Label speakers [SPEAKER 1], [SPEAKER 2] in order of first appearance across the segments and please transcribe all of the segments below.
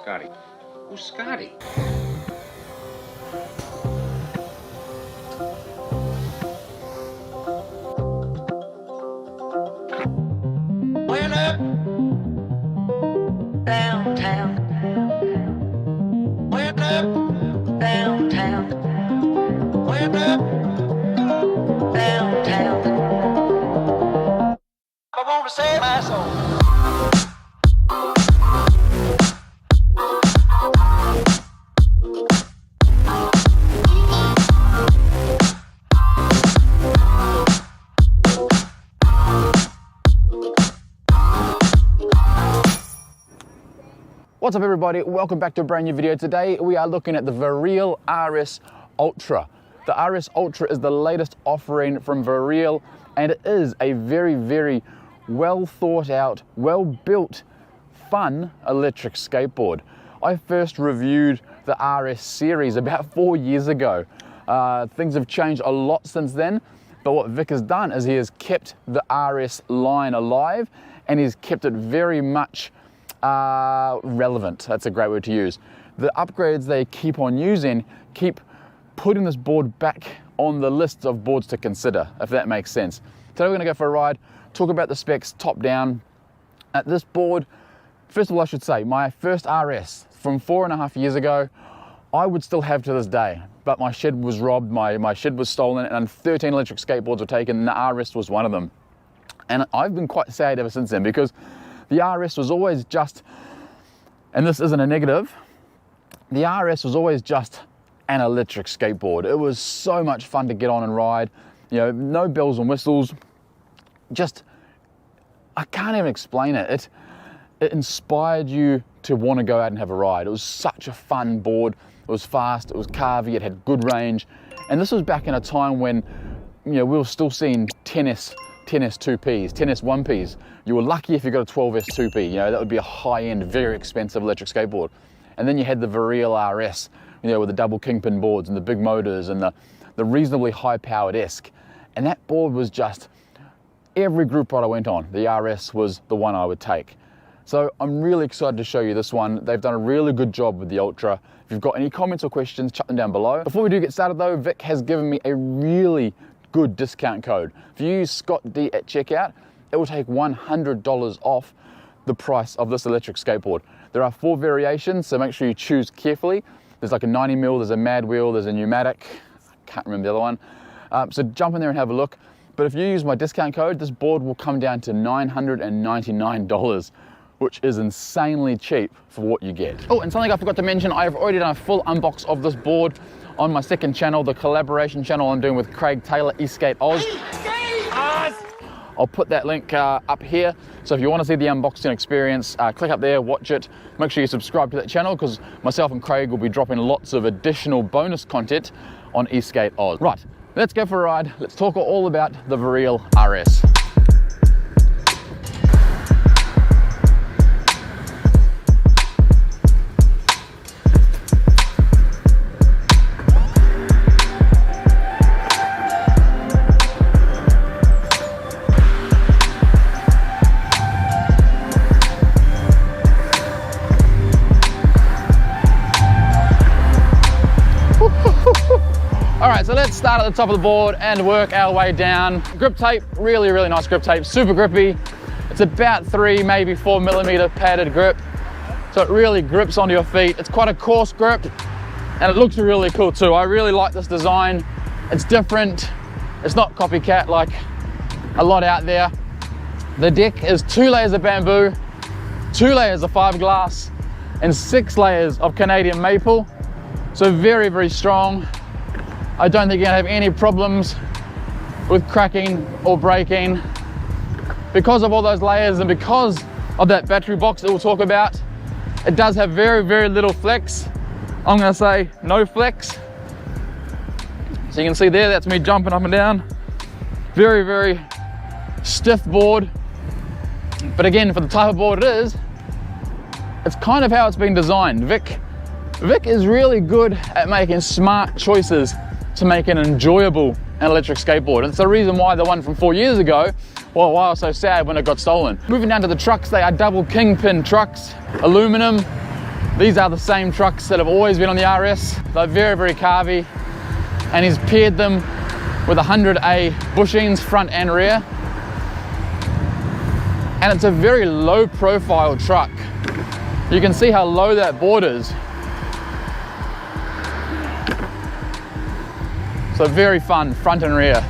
[SPEAKER 1] Scotty. Who's Scotty?
[SPEAKER 2] Went up downtown. Went up downtown. Went up downtown. I want to save my soul.
[SPEAKER 3] What's up everybody, welcome back to a brand new video. Today we are looking at the VERREAL RS Ultra. The RS Ultra is the latest offering from VERREAL and it is a very well thought out, well built, fun electric skateboard. I first reviewed the RS series about 4 years ago. Things have changed a lot since then, but what Vic has done is he has kept the RS line alive and he's kept it very much relevant. That's a great word to use. The upgrades they keep on using keep putting this board back on the list of boards to consider, if that makes sense. Today we're going to go for a ride, talk about the specs top down. At this board, first of all I should say, my first RS from 4.5 years ago, I would still have to this day, but my shed was robbed, my shed was stolen and 13 electric skateboards were taken and the RS was one of them. And I've been quite sad ever since then because the RS was always just, and this isn't a negative, the RS was always just an electric skateboard. It was so much fun to get on and ride, you know, no bells and whistles, just, I can't even explain it. It inspired you to want to go out and have a ride. It was such a fun board. It was fast, it was carvy, it had good range. And this was back in a time when, you know, we were still seeing 10S 2Ps, 10S 1Ps. You were lucky if you got a 12S 2P, you know, that would be a high-end, very expensive electric skateboard. And then you had the VERREAL RS, you know, with the double kingpin boards and the big motors and the reasonably high-powered ESC. And that board was just, every group ride I went on, the RS was the one I would take. So I'm really excited to show you this one. They've done a really good job with the Ultra. If you've got any comments or questions, chuck them down below. Before we do get started though, Vic has given me a really good discount code. If you use Scott D at checkout, it will take $100 off the price of this electric skateboard. There are 4 variations, so make sure you choose carefully. There's like a 90mm, there's a mad wheel, there's a pneumatic, I can't remember the other one. So jump in there and have a look. But if you use my discount code, this board will come down to $999, which is insanely cheap for what you get. Oh, and something I forgot to mention, I've already done a full unbox of this board on my second channel, the collaboration channel I'm doing with Craig Taylor, Skate Oz. I'll put that link up here. So if you want to see the unboxing experience, click up there, watch it. Make sure you subscribe to that channel because myself and Craig will be dropping lots of additional bonus content on Skate Oz. Right, let's go for a ride. Let's talk all about the VERREAL RS. Alright, so let's start at the top of the board and work our way down. Grip tape, really nice grip tape, super grippy. It's about 3, maybe 4mm padded grip. So it really grips onto your feet. It's quite a coarse grip and it looks really cool too. I really like this design. It's different. It's not copycat like a lot out there. The deck is 2 layers of bamboo, 2 layers of fibreglass, and 6 layers of Canadian maple. So very strong. I don't think you're gonna have any problems with cracking or breaking. Because of all those layers and because of that battery box that we'll talk about, it does have very little flex. I'm gonna say no flex. So you can see there, that's me jumping up and down. Very stiff board. But again, for the type of board it is, it's kind of how it's been designed. Vic is really good at making smart choices to make an enjoyable electric skateboard. It's the reason why the one from 4 years ago, well, why I was so sad when it got stolen. Moving down to the trucks, they are double kingpin trucks, aluminum, These are the same trucks that have always been on the RS. They're very, very carvy. And he's paired them with 100A bushings, front and rear. And it's a very low profile truck. You can see how low that board is. So very fun, front and rear.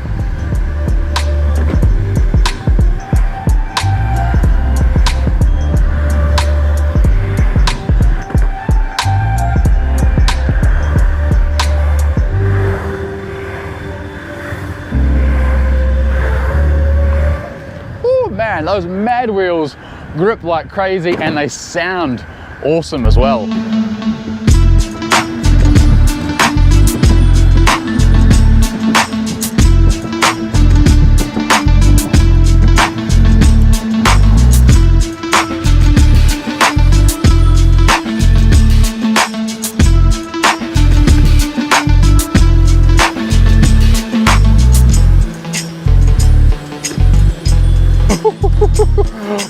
[SPEAKER 3] Man, those mad wheels grip like crazy and they sound awesome as well.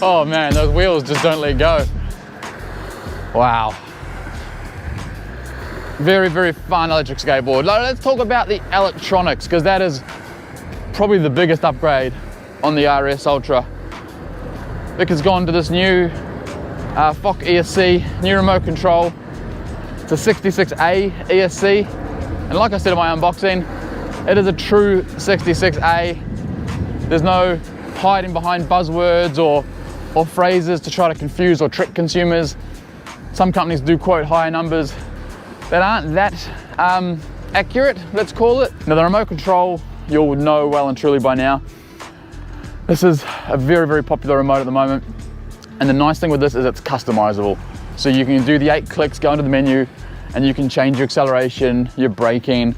[SPEAKER 3] Oh man, those wheels just don't let go. Wow. Very, very fun electric skateboard. Let's talk about the electronics, because that is probably the biggest upgrade on the RS Ultra. Vic has gone to this new FOC ESC, new remote control. It's a 66A ESC. And like I said in my unboxing, it is a true 66A. There's no hiding behind buzzwords or phrases to try to confuse or trick consumers. Some companies do quote higher numbers that aren't that accurate, let's call it. Now the remote control, you'll know well and truly by now. This is a very, very popular remote at the moment. And the nice thing with this is it's customizable. So you can do the 8 clicks, go into the menu, and you can change your acceleration, your braking,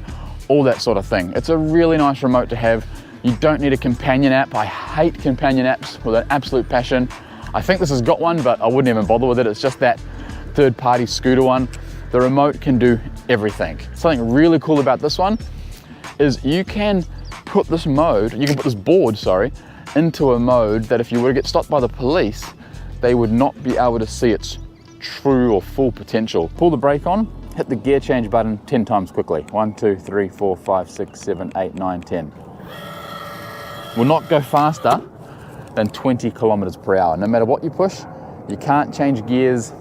[SPEAKER 3] all that sort of thing. It's a really nice remote to have. You don't need a companion app. I hate companion apps with an absolute passion. I think this has got one, but I wouldn't even bother with it. It's just that third-party scooter one. The remote can do everything. Something really cool about this one is you can put this board, into a mode that if you were to get stopped by the police, they would not be able to see its true or full potential. Pull the brake on, hit the gear change button 10 times quickly. 1, 2, 3, 4, 5, 6, 7, 8, 9, 10. Will not go faster than 20 kilometers per hour. No matter what you push, you can't change gears,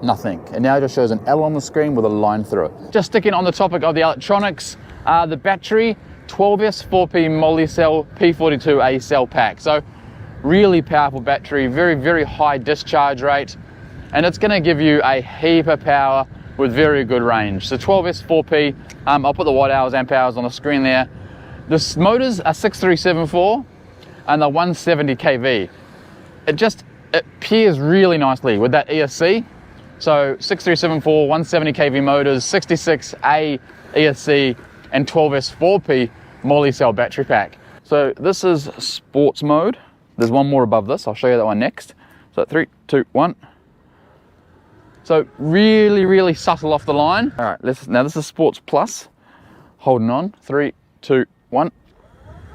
[SPEAKER 3] nothing. And now it just shows an L on the screen with a line through it. Just sticking on the topic of the electronics, the battery, 12S4P Molicel P42A cell pack. So really powerful battery, very, very high discharge rate. And it's gonna give you a heap of power with very good range. So 12S4P, I'll put the watt hours, amp hours on the screen there. The motors are 6374 and they're 170 kV. It pairs really nicely with that ESC. So 6374, 170 kV motors, 66A ESC and 12S4P Molicel battery pack. So this is sports mode. There's one more above this. I'll show you that one next. So 3, 2, 1. So really, really subtle off the line. All right, now this is sports plus. Holding on, 3, 2, 1.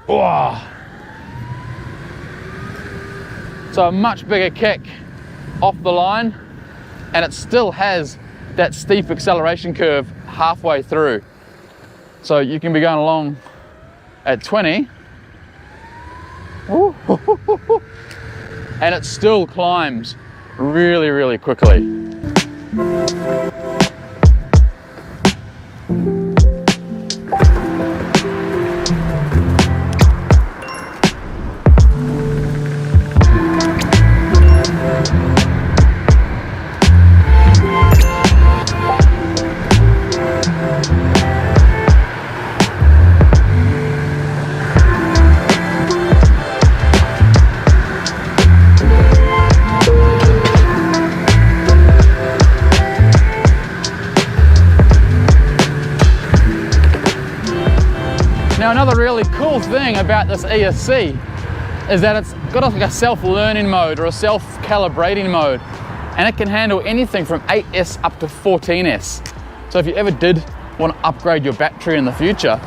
[SPEAKER 3] Oh. So a much bigger kick off the line, and it still has that steep acceleration curve halfway through. So you can be going along at 20, and it still climbs really, really quickly. Now another really cool thing about this ESC is that it's got like a self-learning mode or a self-calibrating mode, and it can handle anything from 8S up to 14S. So if you ever did want to upgrade your battery in the future,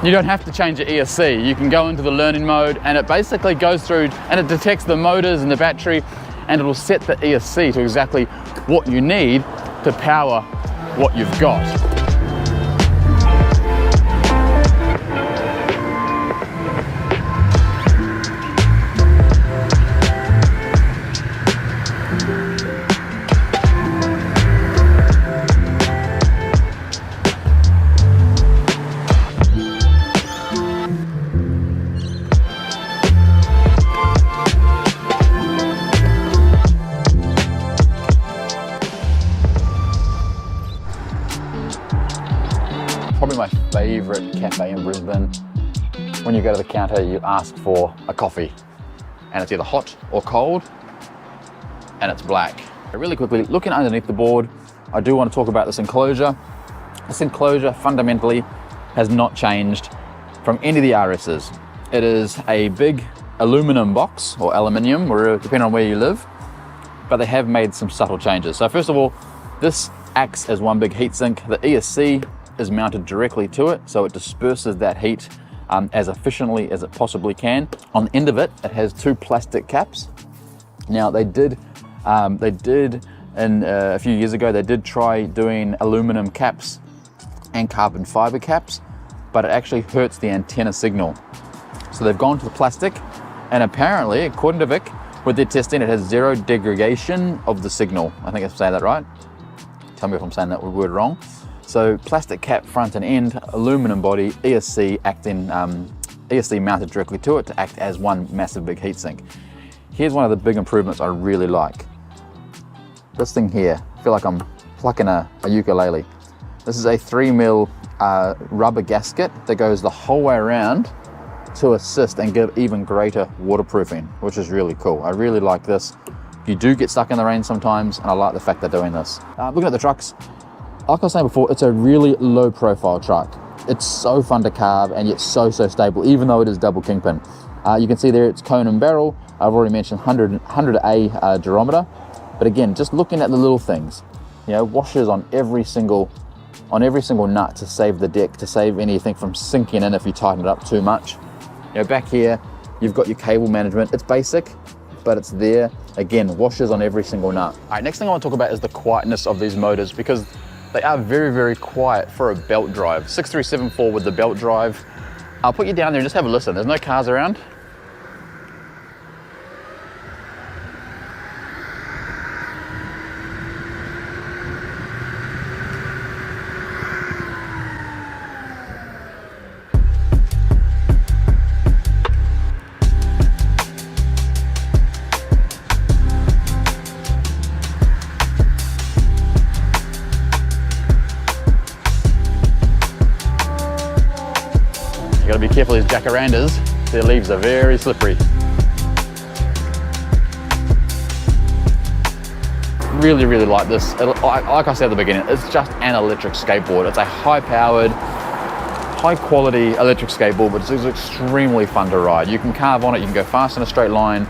[SPEAKER 3] you don't have to change your ESC. You can go into the learning mode and it basically goes through and it detects the motors and the battery, and it will set the ESC to exactly what you need to power what you've got. Probably my favourite cafe in Brisbane. When you go to the counter, you ask for a coffee, and it's either hot or cold, and it's black. Really quickly, looking underneath the board, I do want to talk about this enclosure. This enclosure fundamentally has not changed from any of the RSs. It is a big aluminum box, or aluminium, or depending on where you live, but they have made some subtle changes. So first of all, this acts as one big heatsink. The ESC is mounted directly to it, so it disperses that heat as efficiently as it possibly can. On the end of it, it has two plastic caps. Now they did a few years ago, they did try doing aluminum caps and carbon fiber caps, but it actually hurts the antenna signal. So they've gone to the plastic, and apparently, according to Vic, with their testing, it has zero degradation of the signal. I think I'm saying that right. Tell me if I'm saying that word wrong. So plastic cap front and end, aluminum body, ESC ESC mounted directly to it to act as one massive big heatsink. Here's one of the big improvements I really like. This thing here, I feel like I'm plucking a ukulele. This is a 3mm rubber gasket that goes the whole way around to assist and give even greater waterproofing, which is really cool. I really like this. You do get stuck in the rain sometimes, and I like the fact they're doing this. Looking at the trucks, like I was saying before, it's a really low profile truck. It's so fun to carve and yet so stable, even though it is double kingpin. You can see there it's cone and barrel. I've already mentioned 100A durometer. But again, just looking at the little things, you know, washers on every single nut to save the deck, to save anything from sinking in if you tighten it up too much. You know, back here, you've got your cable management. It's basic, but it's there. Again, washers on every single nut. All right, next thing I want to talk about is the quietness of these motors, because they are very quiet for a belt drive. 6374 with the belt drive. I'll put you down there and just have a listen. There's no cars around. You gotta be careful, these jacarandas, their leaves are very slippery. Really like this. Like I said at the beginning, it's just an electric skateboard. It's a high-powered, high-quality electric skateboard, but it's extremely fun to ride. You can carve on it, you can go fast in a straight line,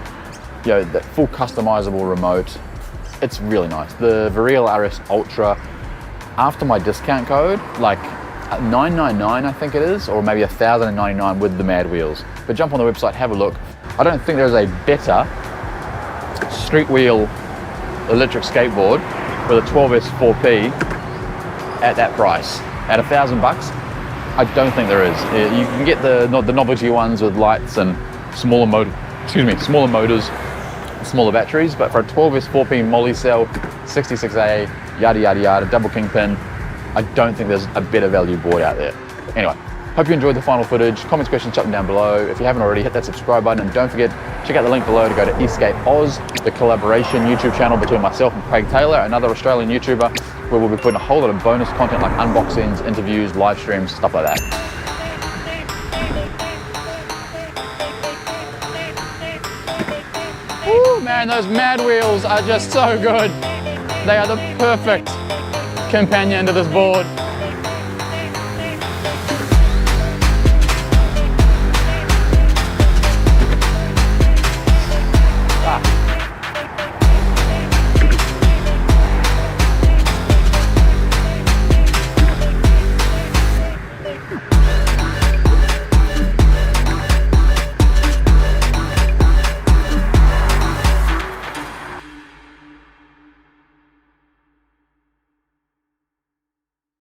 [SPEAKER 3] you know, the full customizable remote. It's really nice. The VERREAL RS Ultra, after my discount code, like $999 I think it is, or maybe $1,099 with the mad wheels. But jump on the website, have a look. I don't think there's a better street wheel electric skateboard with a 12S4P at that price. At $1,000 bucks, I don't think there is. You can get the novelty ones with lights and smaller motors, smaller batteries, but for a 12S4P Molicel 66A, yada, double kingpin, I don't think there's a better value board out there. Anyway, hope you enjoyed the final footage. Comments, questions, chuck them down below. If you haven't already, hit that subscribe button, and don't forget, check out the link below to go to Escape Oz, the collaboration YouTube channel between myself and Craig Taylor, another Australian YouTuber, where we'll be putting a whole lot of bonus content like unboxings, interviews, live streams, stuff like that. Woo, man, those mad wheels are just so good. They are the perfect companion to this board.